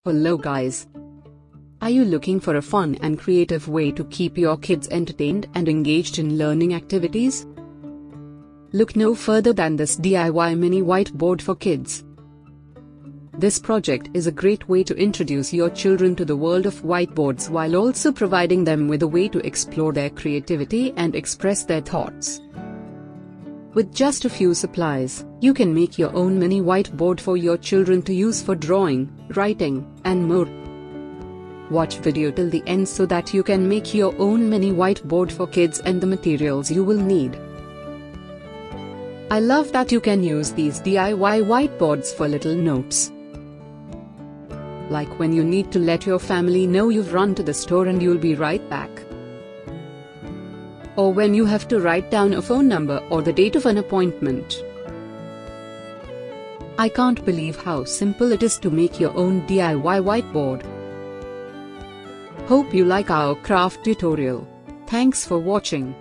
Hello guys. Are you looking for a fun and creative way to keep your kids entertained and engaged in learning activities? Look no further than this DIY mini whiteboard for kids. This project is a great way to introduce your children to the world of whiteboards while also providing them with a way to explore their creativity and express their thoughts. With just a few supplies, you can make your own mini whiteboard for your children to use for drawing, writing, and more. Watch video till the end so that you can make your own mini whiteboard for kids and the materials you will need. I love that you can use these DIY whiteboards for little notes. Like when you need to let your family know you've run to the store and you'll be right back. Or when you have to write down a phone number or the date of an appointment. I can't believe how simple it is to make your own DIY whiteboard. Hope you like our craft tutorial. Thanks for watching.